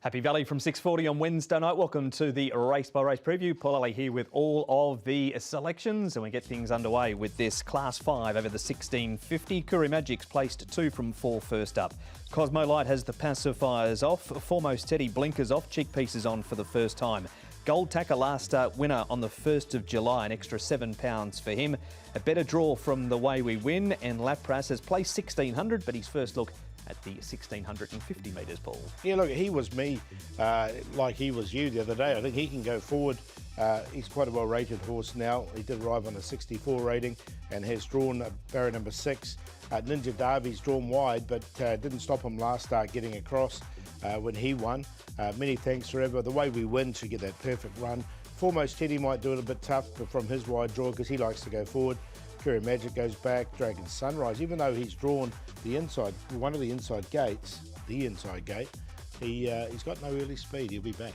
Happy Valley from 6:40 on Wednesday night. Welcome to the race by race preview. Paul Lally here with all of the selections, and we get things underway with this Class 5 over the 1650. Courier Magic's placed 2 from 4 first up. Cosmo Light has the pacifiers off. Foremost Teddy blinkers off. Cheek pieces on for the first time. Gold Tacker last winner on the 1st of July, an extra £7 for him. A better draw from The Way We Win, and Lapras has placed 1600, but his first look at the 1650 metres, Paul. Yeah, look, he was me like he was you the other day. I think he can go forward. He's quite a well-rated horse now. He did arrive on a 64 rating and has drawn barrier number 6. Ninja Derby's drawn wide, but didn't stop him last start getting across when he won. Many thanks forever. The Way We Win to get that perfect run. Foremost Teddy might do it a bit tough but from his wide draw because he likes to go forward. Courier Magic goes back. Dragon Sunrise, even though he's drawn the inside, one of the inside gates, the inside gate, he's got no early speed. He'll be back.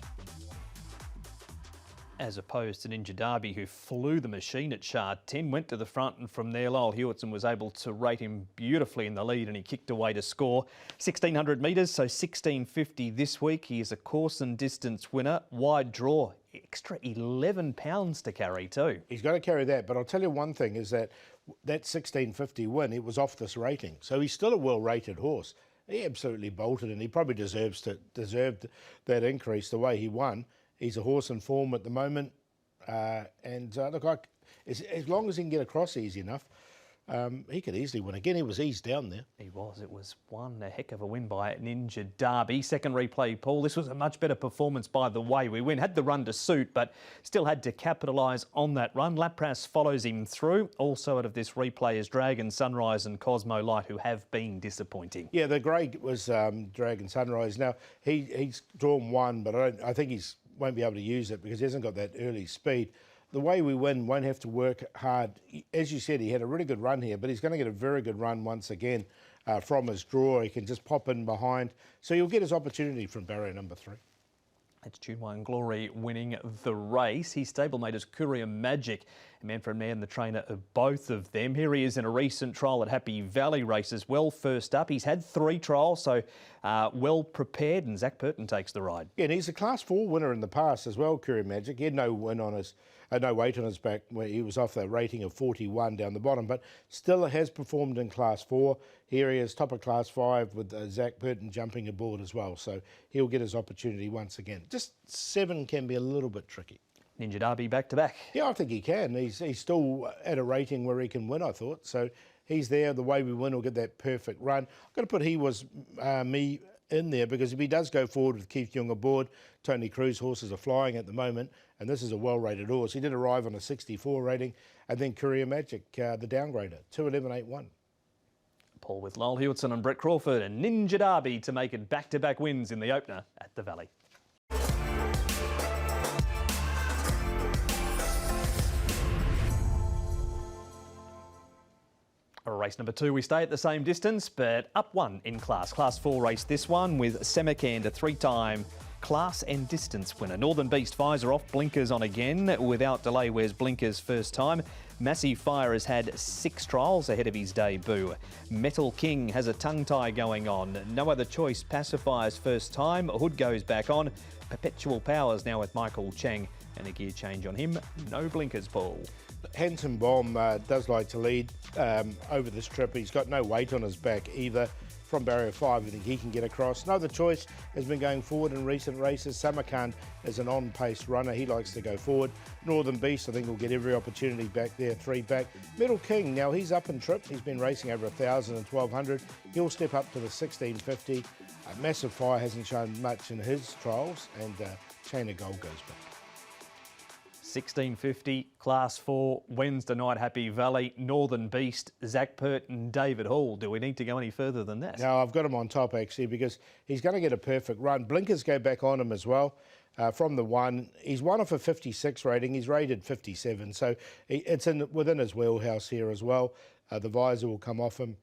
As opposed to Ninja Derby, who flew the machine at Shard 10, went to the front, and from there Lyle Hewitson was able to rate him beautifully in the lead, and he kicked away to score. 1600 metres, so 1650 this week. He is a course and distance winner. Wide draw, extra £11 to carry too. He's got to carry that, but I'll tell you one thing is that 1650 win, it was off this rating. So he's still a well-rated horse. He absolutely bolted, and he probably deserved that increase the way he won. He's a horse in form at the moment, look, as long as he can get across easy enough, he could easily win again. He was eased down there. He was. It was a heck of a win by Ninja Derby. Second replay, Paul. This was a much better performance by The Way We Win. Had the run to suit, but still had to capitalise on that run. Lapras follows him through. Also out of this replay is Dragon Sunrise and Cosmo Light, who have been disappointing. Yeah, the grey was Dragon Sunrise. Now, he's drawn one, but I think he's won't be able to use it because he hasn't got that early speed. The Way We Win won't have to work hard. As you said, he had a really good run here, but he's going to get a very good run once again from his draw. He can just pop in behind. So he'll get his opportunity from barrier number 3. It's Tune One Glory winning the race. His stablemate is Courier Magic, a man for man, the trainer of both of them. Here he is in a recent trial at Happy Valley Race as well. First up, he's had 3 trials, so well prepared, and Zach Purton takes the ride. Yeah, and he's a Class 4 winner in the past as well, Courier Magic. He had no weight on his back where he was off the rating of 41 down the bottom, but still has performed in Class 4. Here he is, top of Class 5 with Zach Purton jumping aboard as well, so he'll get his opportunity once again. Just 7 can be a little bit tricky. Ninja Derby back to back. Yeah, I think he can. He's still at a rating where he can win, I thought. So he's there. The Way We Win will get that perfect run. I've got to put He Was Me in there because if he does go forward with Keith Young aboard, Tony Cruz horses are flying at the moment, and this is a well-rated horse. He did arrive on a 64 rating, and then Courier Magic, the downgrader, 211.81. Paul with Lyle Hewitson and Brett Crawford and Ninja Derby to make it back-to-back wins in the opener at the Valley. Race number 2, we stay at the same distance, but up 1 in class. Class 4 race this one with Semakand, a 3-time class and distance winner. Northern Beast fires her off, blinkers on again. Without delay, wears blinkers first time. Massive Fire has had 6 trials ahead of his debut. Metal King has a tongue tie going on. No Other Choice pacifiers first time. Hood goes back on. Perpetual Powers now with Michael Chang, and a gear change on him. No blinkers, Paul. Handsome Bomb does like to lead over this trip. He's got no weight on his back either. From barrier 5, I think he can get across. No Other Choice has been going forward in recent races. Samarkand is an on-pace runner. He likes to go forward. Northern Beast, I think, will get every opportunity back there, 3 back. Metal King, now he's up in trip. He's been racing over 1,000 and 1,200. He'll step up to the 1650. Massive Fire hasn't shown much in his trials, and Chain of Gold goes back. 1650, Class 4, Wednesday night, Happy Valley, Northern Beast, Zach Purton, David Hall. Do we need to go any further than that? No, I've got him on top, actually, because he's going to get a perfect run. Blinkers go back on him as well from the 1. He's won off a 56 rating. He's rated 57, so it's within his wheelhouse here as well. The visor will come off him.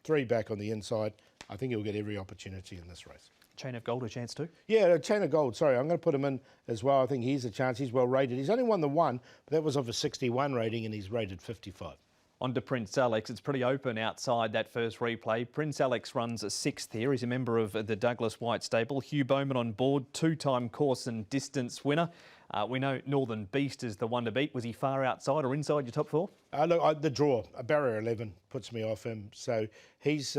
3 back on the inside. I think he'll get every opportunity in this race. Chain of Gold a chance too? Yeah, Chain of Gold, sorry. I'm going to put him in as well. I think he's a chance. He's well rated. He's only won the 1, but that was of a 61 rating, and he's rated 55. On to Prince Alex. It's pretty open outside that first replay. Prince Alex runs a 6th here. He's a member of the Douglas White stable. Hugh Bowman on board, 2-time course and distance winner. We know Northern Beast is the one to beat. Was he far outside or inside your top 4? Look, the draw, a barrier 11 puts me off him. So he's,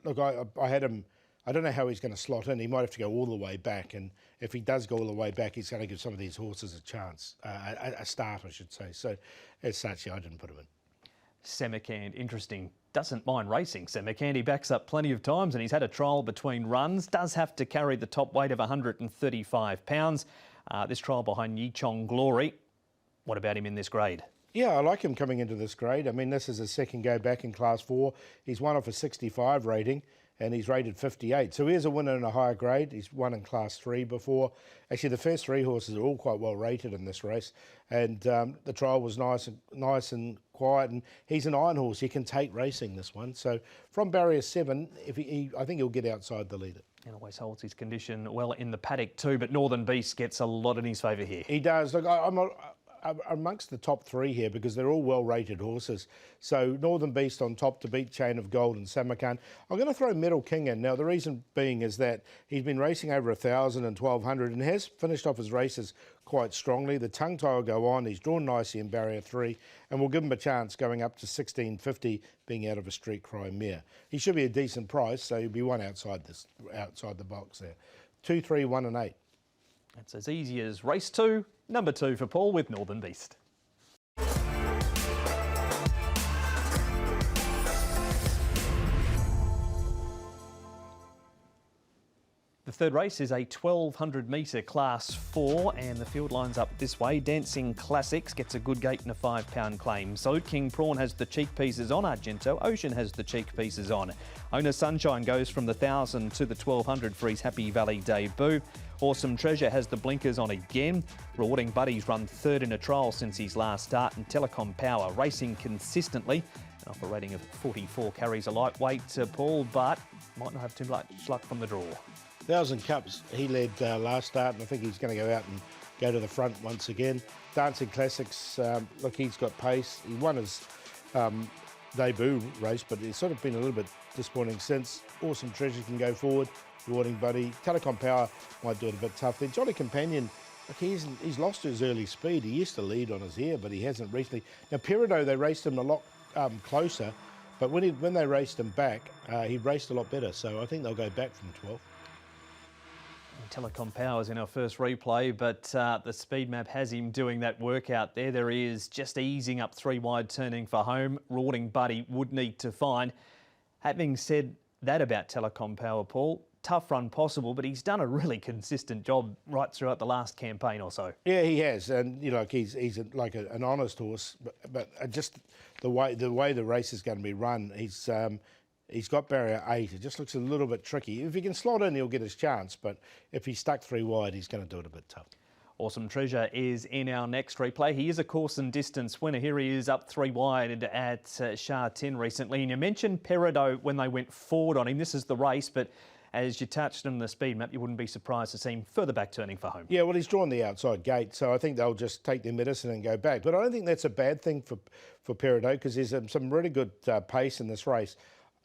look, I had him, I don't know how he's going to slot in. He might have to go all the way back. And if he does go all the way back, he's going to give some of these horses a chance, a start, I should say. So as such, I didn't put him in. Samarkand, interesting. Doesn't mind racing. Samarkand, he backs up plenty of times and he's had a trial between runs. Does have to carry the top weight of 135 pounds. This trial behind Yichong Glory. What about him in this grade? Yeah, I like him coming into this grade. I mean, this is his second go back in Class 4. He's won off a 65 rating and he's rated 58. So here's a winner in a higher grade. He's won in Class 3 before. Actually, the first 3 horses are all quite well rated in this race. And the trial was nice and quiet. And he's an iron horse. He can take racing, this one. So from barrier 7, I think he'll get outside the leader. And always holds his condition well in the paddock too. But Northern Beast gets a lot in his favour here. He does. Look, I'm amongst the top 3 here because they're all well-rated horses. So Northern Beast on top to beat Chain of Gold and Samarkand. I'm going to throw Metal King in. Now, the reason being is that he's been racing over 1,000 and 1,200 and has finished off his races quite strongly. The tongue tie will go on. He's drawn nicely in barrier 3 and we'll give him a chance going up to 1650 being out of a Street Cry mare. He should be a decent price, so he'll be one outside the box there. 2, 3, 1 and 8. That's as easy as race 2, number 2 for Paul with Northern Beast. The third race is a 1,200 metre Class 4 and the field lines up this way. Dancing Classics gets a good gate and a £5 claim. Salute King Prawn has the cheek pieces on. Argento Ocean has the cheek pieces on. Owner Sunshine goes from the 1,000 to the 1,200 for his Happy Valley debut. Awesome Treasure has the blinkers on again. Rewarding Buddies run 3rd in a trial since his last start, and Telecom Power racing consistently. Off a rating of 44, carries a lightweight, Paul, but might not have too much luck from the draw. 1,000 Cups, he led last start, and I think he's going to go out and go to the front once again. Dancing Classics, look, he's got pace. He won his debut race, but it's sort of been a little bit disappointing since. Awesome Treasure can go forward. Rewarding Buddy. Telecom Power might do it a bit tough. Then Jolly Companion, look, he's lost his early speed. He used to lead on his hair, but he hasn't recently. Now, Peridot, they raced him a lot closer, but when they raced him back, he raced a lot better. So I think they'll go back from 12. Telecom Power's in our first replay, but the speed map has him doing that work out there. There he is, just easing up 3 wide, turning for home. Rewarding Buddy would need to find. Having said that about Telecom Power, Paul, tough run possible, but he's done a really consistent job right throughout the last campaign or so. Yeah, he has, and you know, he's like an honest horse, but just the way the race is going to be run, he's got barrier 8. It just looks a little bit tricky. If he can slot in, he'll get his chance, but if he's stuck 3 wide, he's going to do it a bit tough. Awesome Treasure is in our next replay. He is a course and distance winner. Here he is up 3 wide at Sha Tin recently. And you mentioned Peridot when they went forward on him. This is the race, but as you touched on the speed map, you wouldn't be surprised to see him further back turning for home. Yeah, well, he's drawn the outside gate, so I think they'll just take their medicine and go back. But I don't think that's a bad thing for Peridot because there's some really good pace in this race.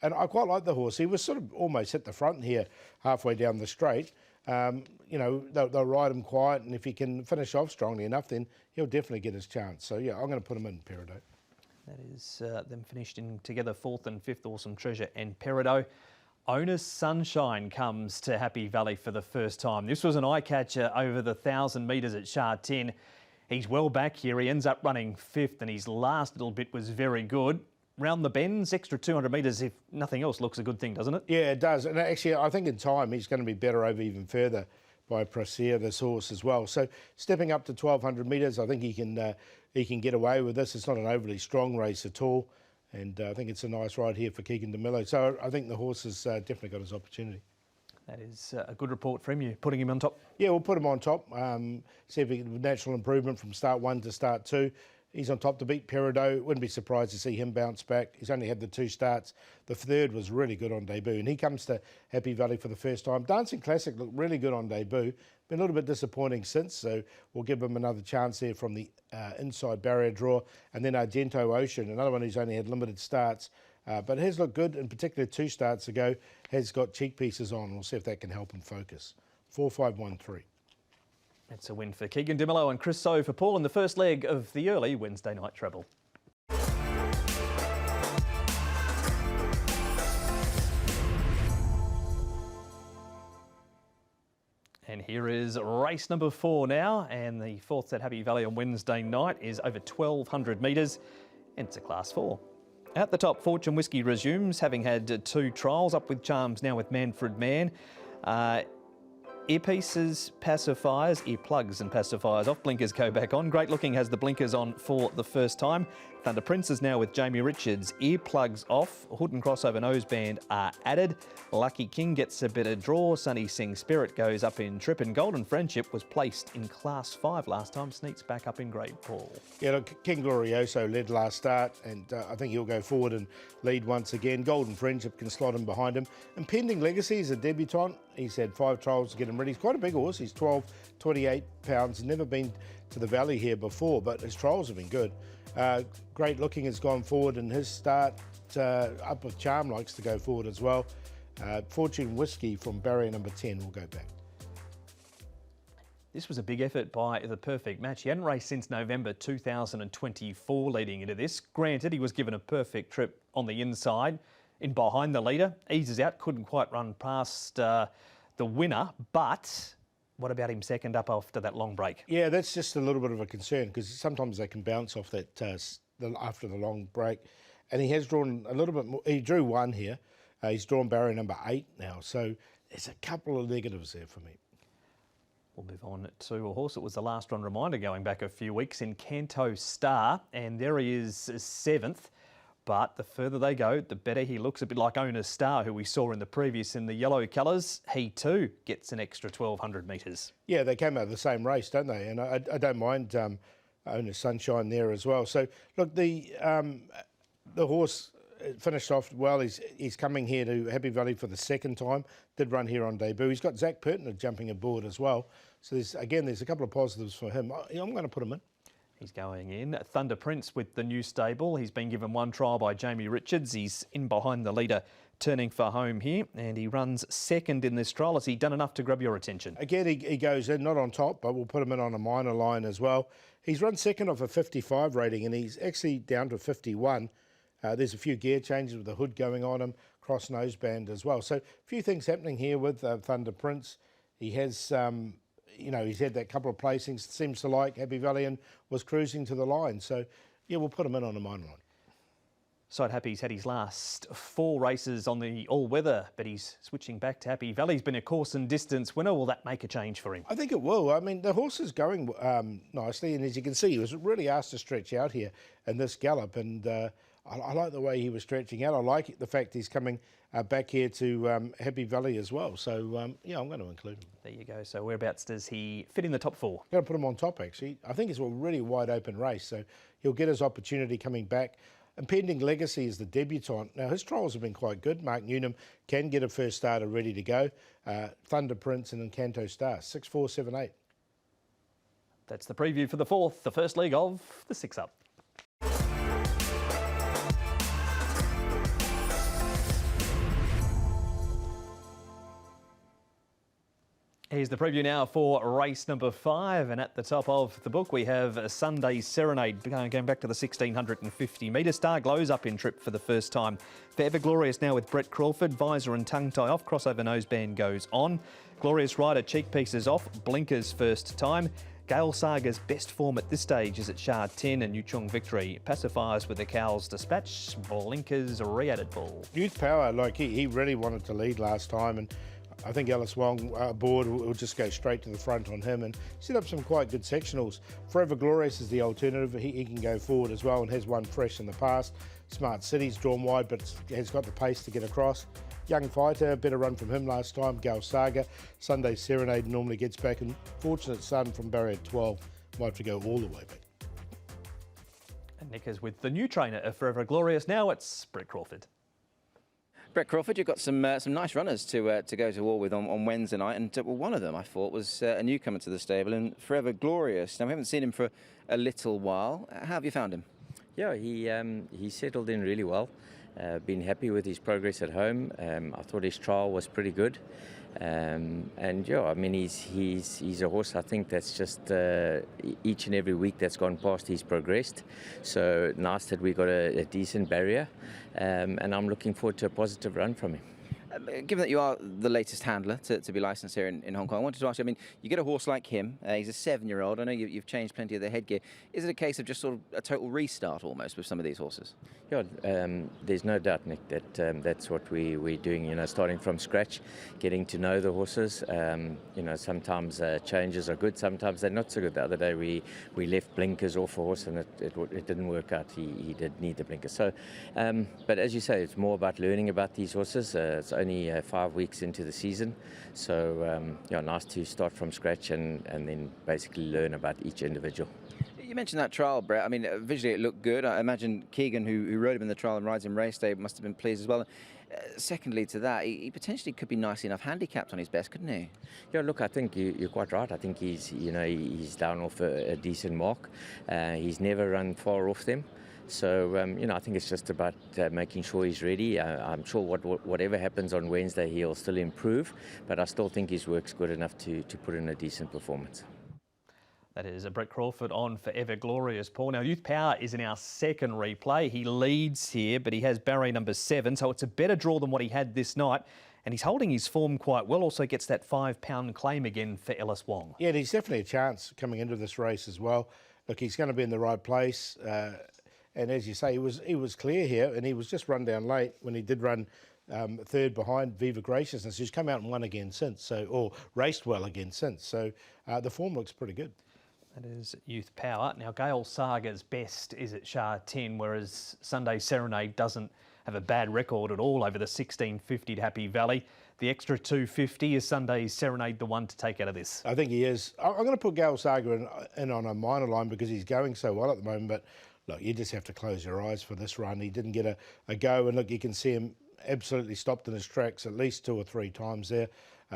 And I quite like the horse. He was sort of almost hit the front here halfway down the straight. You know, they'll ride him quiet, and if he can finish off strongly enough, then he'll definitely get his chance. So, yeah, I'm going to put him in Peridot. That is them finished in together 4th and 5th, Awesome Treasure and Peridot. Owner Sunshine comes to Happy Valley for the first time. This was an eye-catcher over the 1,000 metres at Sha Tin. He's well back here. He ends up running 5th, and his last little bit was very good. Round the bends, extra 200 metres, if nothing else, looks a good thing, doesn't it? Yeah, it does. And actually, I think in time, he's going to be better over even further by Procere, this horse as well. So stepping up to 1,200 metres, I think he can get away with this. It's not an overly strong race at all. And I think it's a nice ride here for Keegan DeMillo. So I think the horse has definitely got his opportunity. That is a good report from you, putting him on top. Yeah, we'll put him on top. See if he can natural improvement from start 1 to start 2. He's on top to beat Peridot. Wouldn't be surprised to see him bounce back. He's only had the 2 starts. The third was really good on debut, and he comes to Happy Valley for the first time. Dancing Classic looked really good on debut. Been a little bit disappointing since, so we'll give him another chance there from the inside barrier draw. And then Argento Ocean, another one who's only had limited starts, but has looked good, in particular 2 starts ago, has got cheek pieces on. We'll see if that can help him focus. 4-5-1-3. That's a win for Keegan DeMello and Chris So for Paul in the first leg of the early Wednesday night treble. And here is race number 4 now, and the 4th at Happy Valley on Wednesday night is over 1,200 metres, and it's a Class 4. At the top, Fortune Whiskey resumes, having had 2 trials, up with charms now with Manfred Mann. Earpieces, pacifiers, earplugs and pacifiers off, blinkers go back on. Great Looking has the blinkers on for the first time. Thunder Prince is now with Jamie Richards, earplugs off. Hood and crossover noseband are added. Lucky King gets a better draw. Sunny Sing Spirit goes up in trip, and Golden Friendship was placed in Class 5 last time, sneaks back up in grade, Paul. Yeah, look, King Glorioso led last start, and I think he'll go forward and lead once again. Golden Friendship can slot him behind him. Impending Legacy is a debutant. He's had 5 trials to get him ready. He's quite a big horse. He's 12, 28 pounds. Never been to the Valley here before, but his trials have been good. Great Looking has gone forward in his start. Up with Charm likes to go forward as well. Fortune Whiskey from barrier number 10 will go back. This was a big effort by the Perfect Match. He hadn't raced since November 2024 leading into this. Granted, he was given a perfect trip on the inside in behind the leader. Eases out, couldn't quite run past the winner, but what about him second up after that long break? Yeah, that's just a little bit of a concern, because sometimes they can bounce off that after the long break. And he has drawn a little bit more. He drew 1 here. He's drawn barrier number 8 now. So there's a couple of negatives there for me. We'll move on to a horse that was the last run reminder going back a few weeks in Canto Star. And there he is 7th. But the further they go, the better he looks. A bit like Owner Star, who we saw in the previous in the yellow colours. He too gets an extra 1,200 metres. Yeah, they came out of the same race, don't they? And I don't mind Owner Sunshine there as well. So look, the horse finished off well. He's coming here to Happy Valley for the 2nd time. Did run here on debut. He's got Zach Pertner jumping aboard as well. So there's a couple of positives for him. I'm going to put him in. He's going in. Thunder Prince with the new stable. He's been given 1 trial by Jamie Richards. He's in behind the leader, turning for home here, and he runs 2nd in this trial. Has he done enough to grab your attention? Again, he goes in, not on top, but we'll put him in on a minor line as well. He's run 2nd off a 55 rating, and he's actually down to 51. There's a few gear changes with the hood going on him, cross noseband as well. So a few things happening here with Thunder Prince. He has... he's had that couple of placings, seems to like Happy Valley, and was cruising to the line. So, yeah, we'll put him in on a minor line. Side Happy's had his last 4 races on the all-weather, but he's switching back to Happy Valley. He's been a course and distance winner. Will that make a change for him? I think it will. I mean, the horse is going nicely, and as you can see, he was really asked to stretch out here in this gallop, and I like the way he was stretching out. I like the fact he's coming back here to Happy Valley as well. So, yeah, I'm going to include him. There you go. So whereabouts does he fit in the top 4? Got to put him on top, actually. I think it's a really wide open race, so he'll get his opportunity coming back. Impending Legacy is the debutant. Now, his trials have been quite good. Mark Newnham can get a first starter ready to go. Thunder Prince and Encanto Star, 6, 4, 7, 8. That's the preview for the 4th, the first leg of the 6-up. Here's the preview now for race number 5, and at the top of the book we have a Sunday Serenade going back to the 1650 metre. Star Glows up in trip for the first time. Forever Glorious now with Brett Crawford. Visor and tongue tie off. Crossover noseband goes on. Glorious Rider cheek pieces off. Blinkers first time. Gale Saga's best form at this stage is at Shard 10 and Yuchong Victory. Pacifiers with the Cowls Dispatch. Blinkers re-added ball. Youth Power, like he really wanted to lead last time, and I think Alice Wong aboard will just go straight to the front on him and set up some quite good sectionals. Forever Glorious is the alternative. He can go forward as well and has one fresh in the past. Smart City's drawn wide, but has got the pace to get across. Young Fighter, better run from him last time. Gale Saga. Sunday Serenade normally gets back, and Fortunate Son from barrier 12 might have to go all the way back. Nick is with the new trainer of Forever Glorious. Now it's Brett Crawford. Brett Crawford, you've got some nice runners to go to war with on Wednesday night, and one of them I thought was a newcomer to the stable and Forever Glorious. Now we haven't seen him for a little while. How have you found him? Yeah, he settled in really well. Been happy with his progress at home. I thought his trial was pretty good, and yeah, I mean he's a horse. I think that's just each and every week that's gone past he's progressed. So nice that we got a decent barrier, and I'm looking forward to a positive run from him. Given that you are the latest handler to be licensed here in Hong Kong, I wanted to ask you, I mean, you get a horse like him, he's a 7-year-old, I know you've changed plenty of the headgear. Is it a case of just sort of a total restart almost with some of these horses? Yeah, there's no doubt, Nick, that that's what we're doing, you know, starting from scratch, getting to know the horses. You know, sometimes changes are good, sometimes they're not so good. The other day we left blinkers off a horse and it didn't work out. He did need the blinkers. So, but as you say, it's more about learning about these horses. It's only 5 weeks into the season, so yeah, nice to start from scratch and then basically learn about each individual. You mentioned that trial, Brett. I mean, visually it looked good. I imagine Keegan, who rode him in the trial and rides him race day, must have been pleased as well. Secondly to that, he potentially could be nicely enough handicapped on his best, couldn't he? Yeah, look, I think you're quite right. I think he's down off a decent mark. He's never run far off them. So, you know, I think it's just about making sure he's ready. I'm sure whatever happens on Wednesday, he'll still improve, but I still think his work's good enough to put in a decent performance. That is Brett Crawford on Forever Glorious, Paul. Now, Youth Power is in our second replay. He leads here, but he has barrier number 7, so it's a better draw than what he had this night. And he's holding his form quite well. Also gets that £5 claim again for Ellis Wong. Yeah, he's definitely a chance coming into this race as well. Look, he's going to be in the right place. And as you say, he was clear here, and he was just run down late when he did run third behind Viva Graciousness, who's come out and won again since, or raced well again since. So the form looks pretty good. That is Youth Power. Now, Gale Saga's best is at Shah 10, whereas Sunday Serenade doesn't have a bad record at all over the 1650 at Happy Valley. The extra 250, is Sunday Serenade the one to take out of this? I think he is. I'm going to put Gale Saga in on a minor line because he's going so well at the moment, but look, you just have to close your eyes for this run. He didn't get a go, and look, you can see him absolutely stopped in his tracks at least 2 or 3 times there.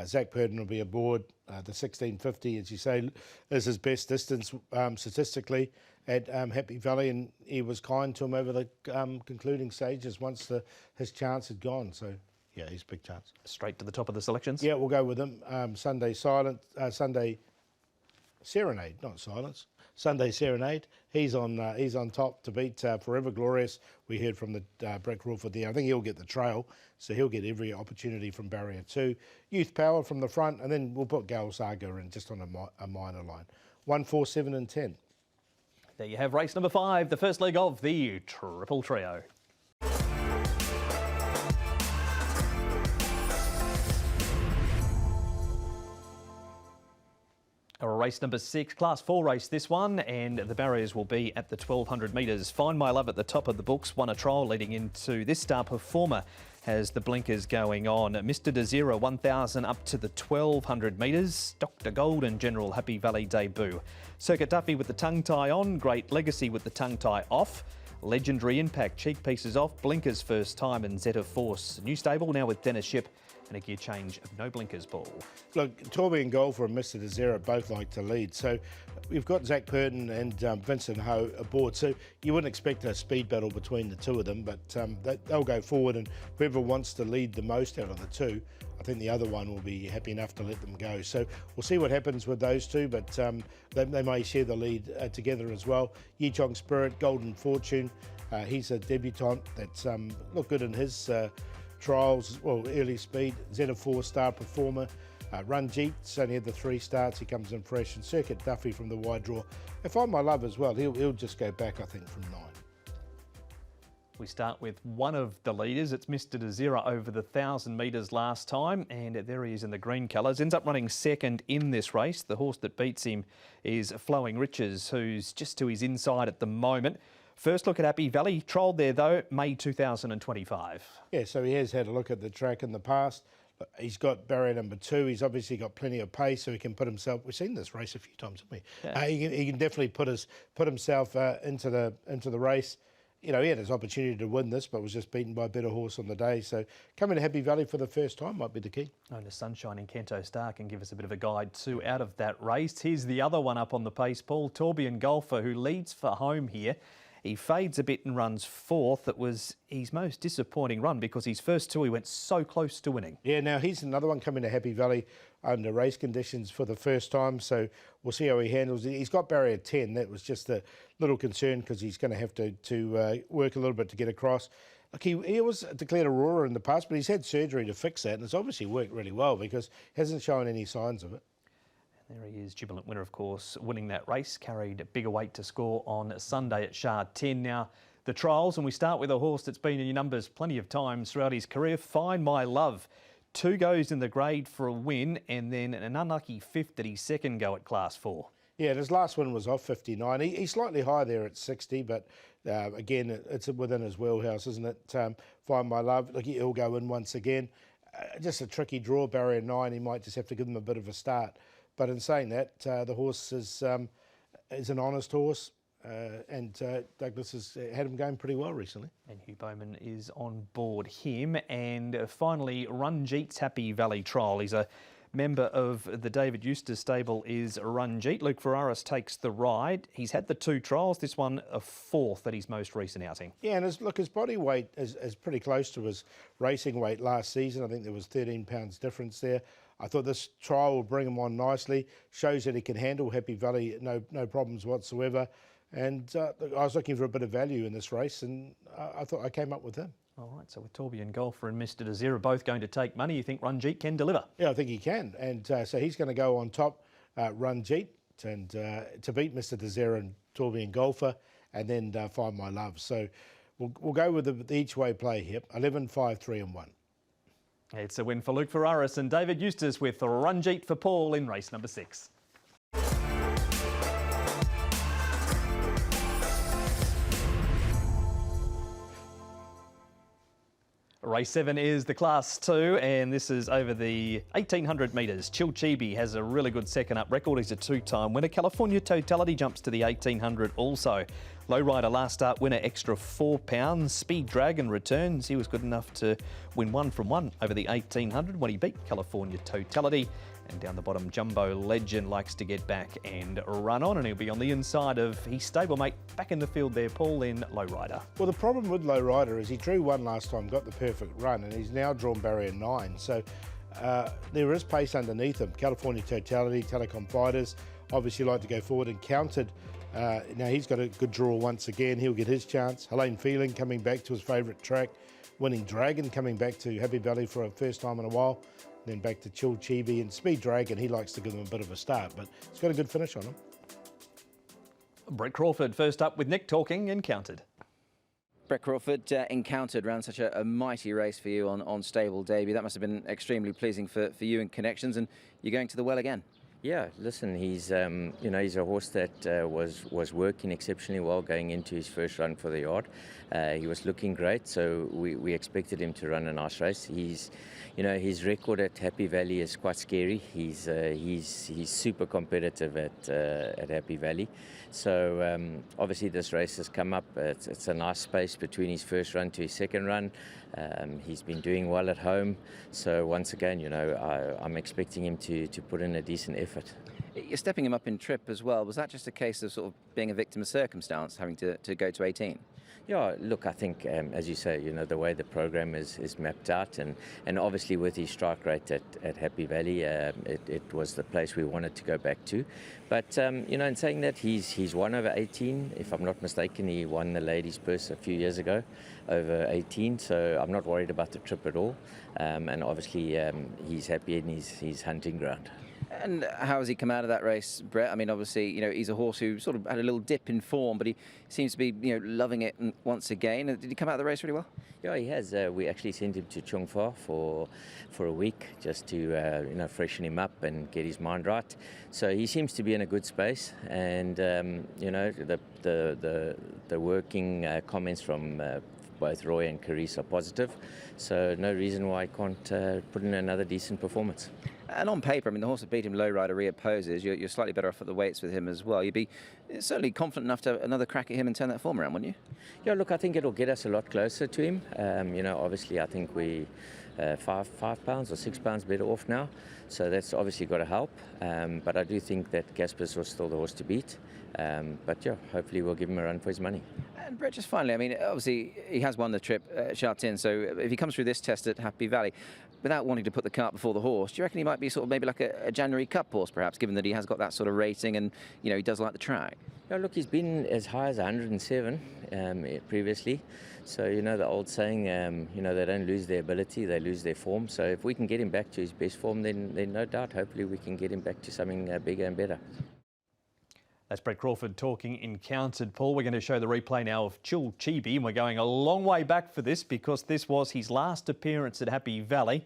Zach Purden will be aboard. The 1650, as you say, is his best distance statistically at Happy Valley, and he was kind to him over the concluding stages once his chance had gone. So, yeah, he's a big chance. Straight to the top of the selections? Yeah, we'll go with him. Sunday Serenade, not Silence. Sunday Serenade. He's on top to beat Forever Glorious. We heard from the Brett Crawford there. I think he'll get the trail, so he'll get every opportunity from barrier 2. Youth Power from the front, and then we'll put Gale Saga in just on a minor line. 1, 4, 7 and 10. There you have race number 5, the first leg of the Triple Trio. Race number 6, Class 4 race this one, and the barriers will be at the 1200 metres. Find My Love at the top of the books, won a trial leading into this star performer, has the blinkers going on. Mr. Desira 1000 up to the 1200 metres. Dr. Gold and General Happy Valley debut. Circuit Duffy with the tongue tie on, Great Legacy with the tongue tie off. Legendary Impact, cheek pieces off, blinkers first time, and Zeta Force. New stable now with Dennis Ship and a gear change of no blinkers, Paul. Look, Torby and Golfer and Mr. Desira both like to lead. So we've got Zach Purden and Vincent Ho aboard. So you wouldn't expect a speed battle between the two of them, but they'll go forward, and whoever wants to lead the most out of the two, I think the other one will be happy enough to let them go. So we'll see what happens with those two, but they may share the lead together as well. Yi Chong Spirit, Golden Fortune, he's a debutant that's looked good in his trials, well, early speed. Zeta 4 star performer. Ranjit's only had the 3 starts. He comes in fresh. And Circuit Duffy from the wide draw. And Find My Love as well. He'll just go back, I think, from 9. We start with one of the leaders. It's Mr. Desira over the 1,000 metres last time, and there he is in the green colours. Ends up running second in this race. The horse that beats him is Flowing Riches, who's just to his inside at the moment. First look at Happy Valley. Trialled there, though, May 2025. Yeah, so he has had a look at the track in the past. He's got barrier number 2. He's obviously got plenty of pace, so he can put himself. We've seen this race a few times, haven't we? Yeah. He can definitely put himself into the race. You know, he had his opportunity to win this, but was just beaten by a better horse on the day. So coming to Happy Valley for the first time might be the key. Oh, the Sunshine in Kento Star can give us a bit of a guide too out of that race. Here's the other one up on the pace, Paul. Tourbillon Golfer, who leads for home here. He fades a bit and runs 4th. It was his most disappointing run because his first 2 he went so close to winning. Yeah, now he's another one coming to Happy Valley under race conditions for the first time, so we'll see how he handles it. He's got barrier 10. That was just a little concern because he's going to have to work a little bit to get across. Look, he was declared a roarer in the past, but he's had surgery to fix that, and it's obviously worked really well because he hasn't shown any signs of it. There he is, jubilant winner, of course, winning that race. Carried a bigger weight to score on Sunday at Shard 10. Now, the trials, and we start with a horse that's been in your numbers plenty of times throughout his career, Find My Love. 2 goes in the grade for a win, and then an unlucky 5th at his second go at Class 4. Yeah, his last win was off 59. He's slightly high there at 60, but again, it's within his wheelhouse, isn't it? Find My Love, look, he'll go in once again. Just a tricky draw, barrier 9. He might just have to give him a bit of a start. But in saying that, the horse is an honest horse, and Douglas has had him going pretty well recently. And Hugh Bowman is on board him. And finally, Runjeet's Happy Valley Trial. He's a member of the David Eustace stable is Runjeet. Luke Ferraris takes the ride. He's had the 2 trials, this one a 4th at his most recent outing. Yeah, and his body weight is pretty close to his racing weight last season. I think there was 13 pounds difference there. I thought this trial will bring him on nicely, shows that he can handle Happy Valley, no problems whatsoever. And I was looking for a bit of value in this race, and I thought I came up with him. All right, so with Tourbillon Golfer and Mr. Desira both going to take money, you think Runjeet can deliver? Yeah, I think he can. And so he's going to go on top, Runjeet, and to beat Mr. Desira and Tourbillon Golfer, and then Find My Love. So we'll go with the each-way play here, 11, 5, 3 and 1. It's a win for Luke Ferraris and David Eustace with Runjeet for Paul in race number 6. Race 7 is the Class 2, and this is over the 1,800 metres. Chilchibi has a really good second up record. He's a 2-time winner. California Totality jumps to the 1,800 also. Lowrider last start winner, extra £4. Speed Dragon returns. He was good enough to win 1 from 1 over the 1,800 when he beat California Totality. And down the bottom, Jumbo Legend likes to get back and run on, and he'll be on the inside of his stablemate back in the field there, Paul, in Lowrider. Well, the problem with Lowrider is he drew 1 last time, got the perfect run, and he's now drawn barrier 9. So there is pace underneath him. California Totality, Telecom Fighters obviously like to go forward and counted. Now he's got a good draw once again. He'll get his chance. Helene Feeling coming back to his favourite track. Winning Dragon coming back to Happy Valley for a first time in a while. Then back to Chilchibi and Speed Dragon. He likes to give them a bit of a start, but he's got a good finish on him. Brett Crawford first up with Nick talking Encountered. Brett Crawford Encountered ran such a mighty race for you on stable debut. That must have been extremely pleasing for you and Connections, and you're going to the well again. Yeah, listen, he's he's a horse that was working exceptionally well going into his first run for the yard. He was looking great, so we expected him to run a nice race. His record at Happy Valley is quite scary. He's super competitive at Happy Valley. So obviously this race has come up. It's a nice space between his first run to his second run. He's been doing well at home. So once again, I'm expecting him to put in a decent effort. You're stepping him up in trip as well. Was that just a case of sort of being a victim of circumstance, having to go to 18? Yeah, look, I think, as you say, the way the program is mapped out, and obviously with his strike rate at Happy Valley, it was the place we wanted to go back to. But, in saying that, he's won over 18. If I'm not mistaken, he won the ladies' purse a few years ago over 18, so I'm not worried about the trip at all. And obviously, he's happy in his hunting ground. And how has he come out of that race, Brett? I mean, obviously, he's a horse who sort of had a little dip in form, but he seems to be, loving it once again. Did he come out of the race really well? Yeah, he has. We actually sent him to Chung Fa for a week just to, freshen him up and get his mind right. So he seems to be in a good space, and the working comments from both Roy and Carice are positive. So no reason why I can't put in another decent performance. And on paper, I mean, the horse that beat him low rider reopposes. You're slightly better off at the weights with him as well. You'd be certainly confident enough to have another crack at him and turn that form around, wouldn't you? Yeah, look, I think it'll get us a lot closer to him. You know, obviously, I think we 5 pounds or 6 pounds better off now, so that's obviously got to help. But I do think that Gasper's was still the horse to beat. But yeah, hopefully we'll give him a run for his money. And Brett, just finally, I mean, obviously he has won the trip at Sha Tin, so if he comes through this test at Happy Valley, without wanting to put the cart before the horse, do you reckon he might be sort of maybe like a January Cup horse, perhaps, given that he has got that sort of rating and, you know, he does like the track? Yeah, look, he's been as high as 107 previously. So, you know, the old saying, you know, they don't lose their ability, they lose their form. So if we can get him back to his best form, then no doubt, hopefully we can get him back to something bigger and better. That's Brett Crawford talking encountered, Paul. We're going to show the replay now of Chil Chibi, and we're going a long way back for this because this was his last appearance at Happy Valley.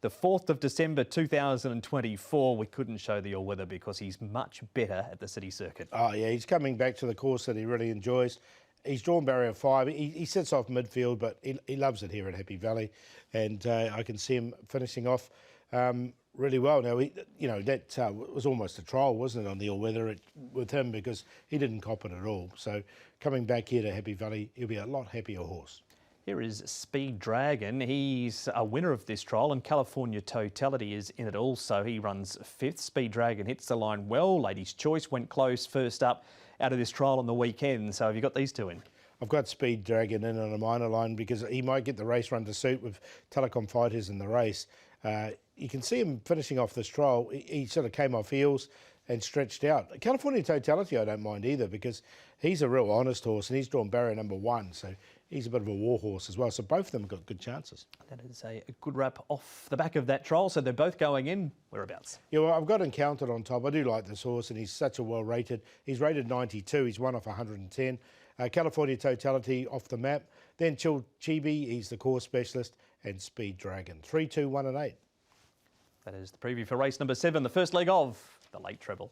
The 4th of December 2024. We couldn't show the all-weather because he's much better at the city circuit. Oh, yeah, he's coming back to the course that he really enjoys. He's drawn barrier 5. He sits off midfield, but he loves it here at Happy Valley. And I can see him finishing off really well. Now, you know, that was almost a trial, wasn't it, on the all-weather with him because he didn't cop it at all. So coming back here to Happy Valley, he'll be a lot happier horse. Here is Speed Dragon. He's a winner of this trial, and California Totality is in it also. He runs 5th. Speed Dragon hits the line well. Ladies' Choice went close first up out of this trial on the weekend. So have you got these two in? I've got Speed Dragon in on a minor line because he might get the race run to suit with Telecom Fighters in the race. You can see him finishing off this trial. He sort of came off heels and stretched out. California Totality I don't mind either because he's a real honest horse and he's drawn barrier number 1. So he's a bit of a war horse as well. So both of them have got good chances. That is a good wrap off the back of that trial. So they're both going in. Whereabouts? Yeah, well, I've got Encountered on top. I do like this horse and he's such a well rated. He's rated 92. He's won off 110. California Totality off the map. Then Chil Chibi, he's the course specialist, and Speed Dragon. 3, 2, 1 and 8. That is the preview for race number 7, the first leg of the late treble.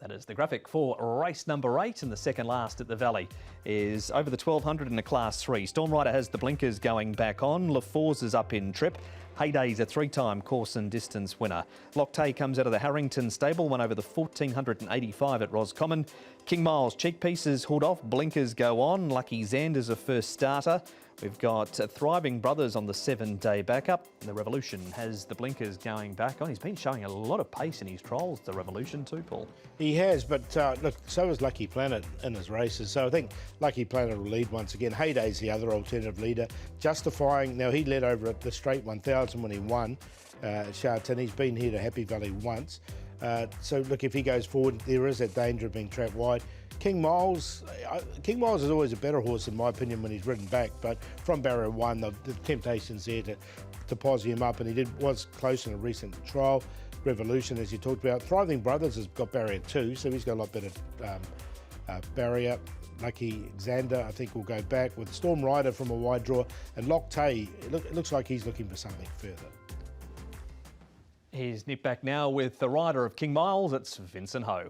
That is the graphic for race number 8, and the second last at the Valley is over the 1200 in a Class 3. Storm Rider has the blinkers going back on. LaForce is up in trip. Heyday's a 3-time course and distance winner. Loctay comes out of the Harrington stable, won over the 1485 at Roscommon. King Miles cheek pieces hauled off, blinkers go on. Lucky Xander's a first starter. We've got Thriving Brothers on the 7-day backup. The Revolution has the blinkers going back on. He's been showing a lot of pace in his trials, the Revolution too, Paul. He has, but look, so is Lucky Planet in his races. So I think Lucky Planet will lead once again. Heyday's the other alternative leader. Justifying, now he led over at the Straight 1000 when he won Sha Tin. He's been here to Happy Valley once. So look, if he goes forward, there is that danger of being trapped wide. King Miles is always a better horse in my opinion when he's ridden back, but from barrier 1, the temptation's there to pause him up, and he was close in a recent trial. Revolution, as you talked about. Thriving Brothers has got barrier 2, so he's got a lot better barrier. Lucky Xander, I think, will go back with Storm Rider from a wide draw, and Loctay, it looks like he's looking for something further. Here's Nip back now with the rider of King Miles. It's Vincent Ho.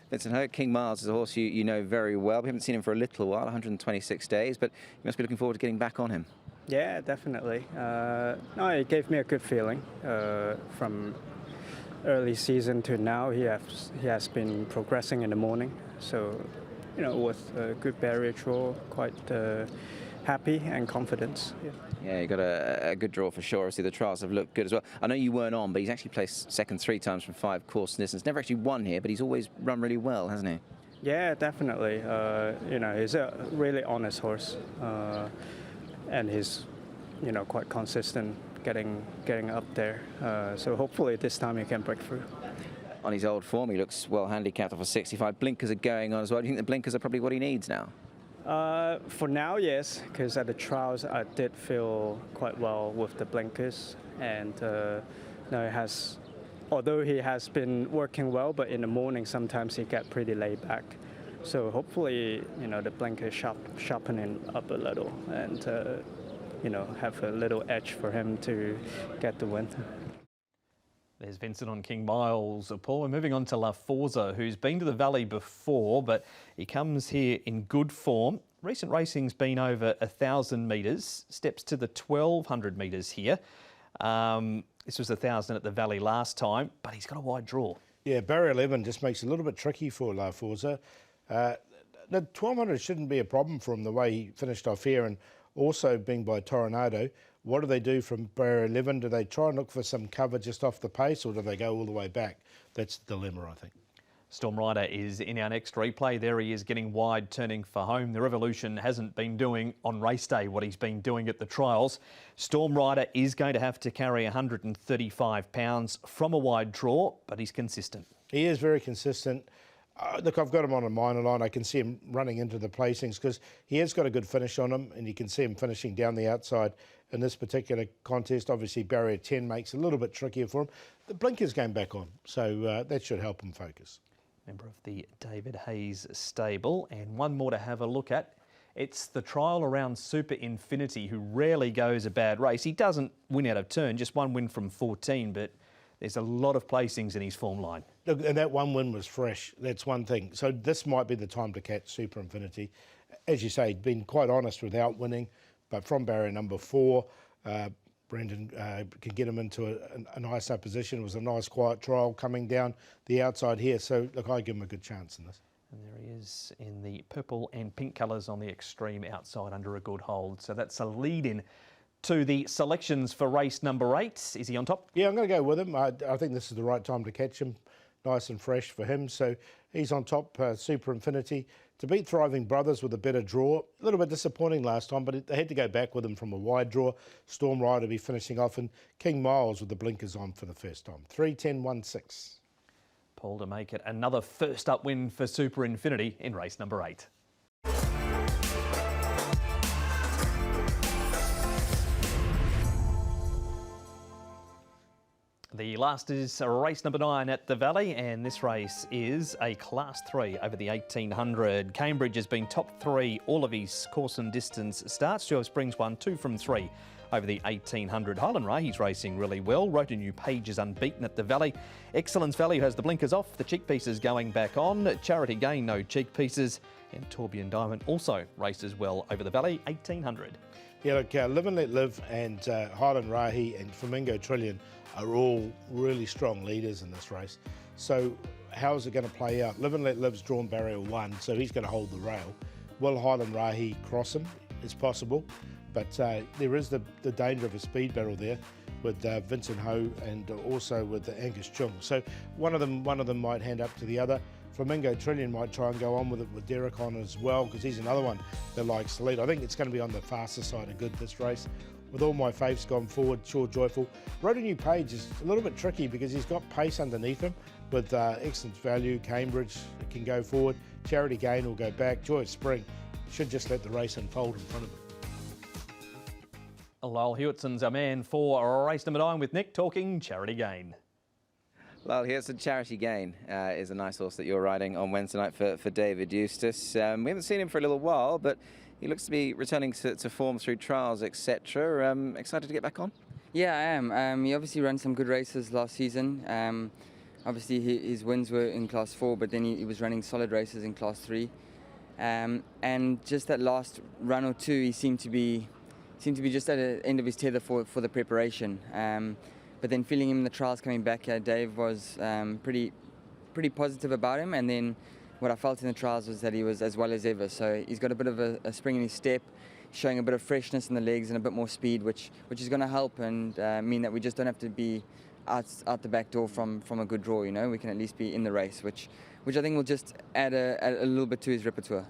Vincent Ho, King Miles is a horse you know very well. We haven't seen him for a little while, 126 days, but you must be looking forward to getting back on him. Yeah, definitely. No, it gave me a good feeling from early season to now. He has been progressing in the morning, so you know, with a good barrier draw, quite happy and confident. Yeah, you got a good draw for sure. Obviously, the trials have looked good as well. I know you weren't on, but he's actually placed second 3 times from 5 course distance. Never actually won here, but he's always run really well, hasn't he? Yeah, definitely. You know, he's a really honest horse, and he's, you know, quite consistent getting up there. So hopefully this time he can break through. On his old form, he looks well handicapped off a 65. Blinkers are going on as well. Do you think the blinkers are probably what he needs now? For now, yes, because at the trials I did feel quite well with the blinkers, and now it has, although he has been working well, but in the morning sometimes he get pretty laid back. So hopefully, you know, the blinkers sharpening up a little, and you know, have a little edge for him to get the win. There's Vincent on King Miles. Paul, we're moving on to La Forza, who's been to the Valley before, but he comes here in good form. Recent racing's been over 1,000 metres, steps to the 1,200 metres here. This was 1,000 at the Valley last time, but he's got a wide draw. Yeah, barrier 11 just makes it a little bit tricky for La Forza. The 1,200 shouldn't be a problem for him the way he finished off here, and also being by Toronado. What do they do from barrier 11? Do they try and look for some cover just off the pace, or do they go all the way back? That's the dilemma, I think. Storm Rider is in our next replay. There he is getting wide, turning for home. The Revolution hasn't been doing on race day what he's been doing at the trials. Storm Rider is going to have to carry 135 pounds from a wide draw, but he's consistent. He is very consistent. Look, I've got him on a minor line. I can see him running into the placings because he has got a good finish on him, and you can see him finishing down the outside in this particular contest. Obviously, barrier 10 makes it a little bit trickier for him. The blinker's going back on, so that should help him focus. Member of the David Hayes stable, and one more to have a look at. It's the trial around Super Infinity, who rarely goes a bad race. He doesn't win out of turn, just one win from 14, but there's a lot of placings in his form line. Look, and that one win was fresh. That's one thing. So this might be the time to catch Super Infinity. As you say, he'd been quite honest without winning, but from barrier number 4, Brendan can get him into a nice position. It was a nice quiet trial coming down the outside here. So, look, I give him a good chance in this. And there he is in the purple and pink colours on the extreme outside under a good hold. So that's a lead-in to the selections for race number 8. Is he on top? Yeah, I'm going to go with him. I think this is the right time to catch him. Nice and fresh for him. So he's on top, Super Infinity. To beat Thriving Brothers with a better draw, a little bit disappointing last time, but they had to go back with him from a wide draw. Storm Rider be finishing off, and King Miles with the blinkers on for the first time. 3:10.16. Paul to make it another first up win for Super Infinity in race number 8. The last is race number 9 at the Valley, and this race is a Class 3 over the 1800. Cambridge has been top 3 all of his course and distance starts. Stuart Springs won 2 from 3 over the 1800. Highland Ray, he's racing really well. Wrote a new page is unbeaten at the Valley. Excellence Valley has the blinkers off, the cheek pieces going back on. Charity Gain, no cheek pieces. And Tourbillon Diamond also races well over the Valley, 1800. Yeah, look, Live and Let Live and Highland Rahi and Flamingo Trillion are all really strong leaders in this race. So how is it going to play out? Live and Let Live's drawn barrier 1, so he's going to hold the rail. Will Highland Rahi cross him? It's possible, but there is the danger of a speed battle there with Vincent Ho and also with Angus Chung. So one of them might hand up to the other. Flamingo Trillion might try and go on with it with Derek on as well, because he's another one that likes to lead. I think it's going to be on the faster side of good this race. With all my faves gone forward, Sure Joyful. Wrote a new page is a little bit tricky because he's got pace underneath him with Excellence Value, Cambridge can go forward, Charity Gain will go back, Joy of Spring should just let the race unfold in front of him. Lyle Hewittson's our man for race number 9 with Nick talking Charity Gain. Well, here's a Charity Gain is a nice horse that you're riding on Wednesday night for David Eustace. We haven't seen him for a little while, but he looks to be returning to form through trials, etc. Excited to get back on? Yeah, I am. He obviously ran some good races last season. Obviously, his wins were in Class 4, but then he was running solid races in Class 3. And just that last run or two, he seemed to be just at the end of his tether for the preparation. But then feeling him in the trials coming back, Dave was pretty positive about him. And then what I felt in the trials was that he was as well as ever. So he's got a bit of a spring in his step, showing a bit of freshness in the legs and a bit more speed, which is going to help and mean that we just don't have to be out the back door from a good draw. You know, we can at least be in the race, which I think will just add a little bit to his repertoire.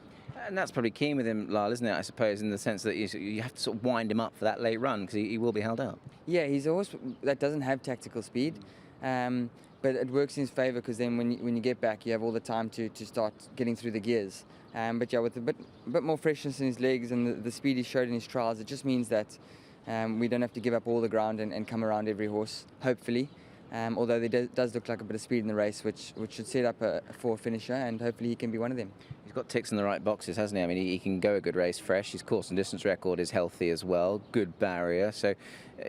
And that's probably keen with him, Lyle, isn't it, I suppose, in the sense that you have to sort of wind him up for that late run because he will be held out. Yeah, he's a horse that doesn't have tactical speed, but it works in his favour because then when you get back, you have all the time to start getting through the gears. But yeah, with a bit more freshness in his legs and the speed he showed in his trials, it just means that we don't have to give up all the ground and come around every horse, hopefully. Although there does look like a bit of speed in the race, which should set up for a finisher, and hopefully he can be one of them. He's got ticks in the right boxes, hasn't he? I mean, he can go a good race fresh. His course and distance record is healthy as well. Good barrier, so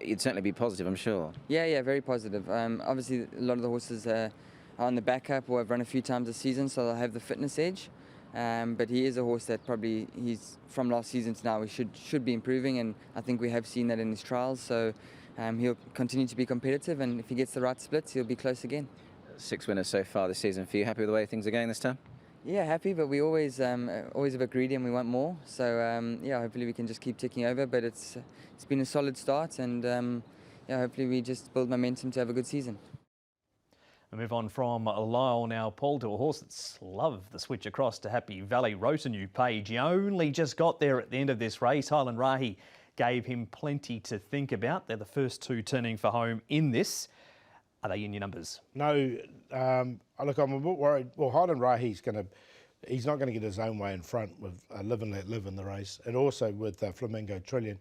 you'd certainly be positive, I'm sure. Yeah, very positive. Obviously, a lot of the horses are on the backup or have run a few times this season, so they'll have the fitness edge. But he is a horse that probably, he's from last season to now, he should be improving, and I think we have seen that in his trials. So he'll continue to be competitive, and if he gets the right splits, he'll be close again. 6 winners so far this season for you. Happy with the way things are going this time? Yeah, happy, but we always a bit greedy and we want more. So yeah, hopefully we can just keep ticking over. But it's been a solid start, and yeah, hopefully we just build momentum to have a good season. We move on from Lyle now, Paul, to a horse that's loved the switch across to Happy Valley. Wrote a new page. He only just got there at the end of this race. Highland Rahi gave him plenty to think about. They're the first two turning for home in this. Are they in your numbers? No, look, I'm a bit worried. Well, Highland Rahi's he's not going to get his own way in front with Live and Let Live in the race, and also with Flamingo Trillion.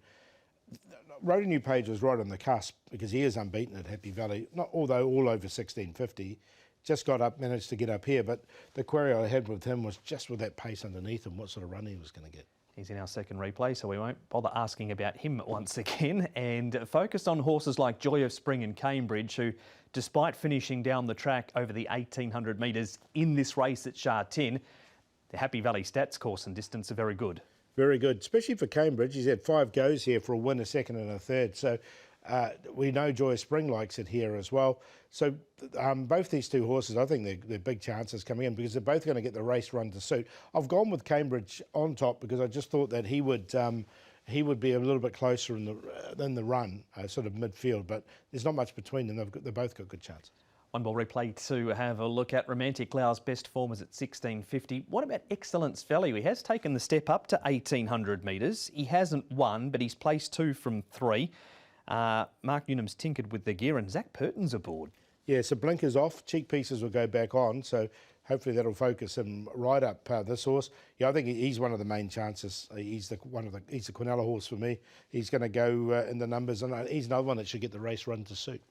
Wrote a new page was right on the cusp because he is unbeaten at Happy Valley, although all over 1650. Just managed to get up here, but the query I had with him was just with that pace underneath him, what sort of run he was going to get. He's in our second replay, so we won't bother asking about him once again, and focused on horses like Joy of Spring and Cambridge, who, despite finishing down the track over the 1800 metres in this race at Sha Tin, the Happy Valley stats course and distance are very good. Very good, especially for Cambridge. He's had 5 goes here for a win, a second and a third. So we know Joy of Spring likes it here as well. So both these two horses, I think they're big chances coming in because they're both going to get the race run to suit. I've gone with Cambridge on top because I just thought that he would be a little bit closer in the run, sort of midfield. But there's not much between them. They've both got good chances. One ball replay to have a look at. Romantic Lau's best form is at 1650. What about Excellence Value? He has taken the step up to 1800 metres. He hasn't won, but he's placed 2 from 3. Mark Newnham's tinkered with the gear, and Zach Purton's aboard. Yeah, so blinkers off, cheek pieces will go back on, so hopefully that'll focus him right up this horse. Yeah, I think he's one of the main chances. He's the Quinella horse for me. He's going to go in the numbers, and he's another one that should get the race run to suit.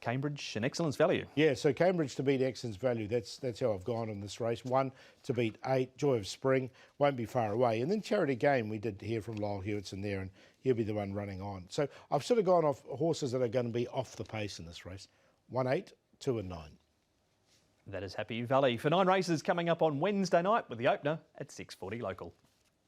Cambridge and Excellence Value. Yeah, so Cambridge to beat Excellence Value, that's how I've gone in this race. 1 to beat 8, Joy of Spring, won't be far away. And then Charity Game, we did hear from Lyle Hewitson there, and he'll be the one running on. So I've sort of gone off horses that are going to be off the pace in this race. 1, 8, 2 and 9. That is Happy Valley for 9 races coming up on Wednesday night with the opener at 6:40 local.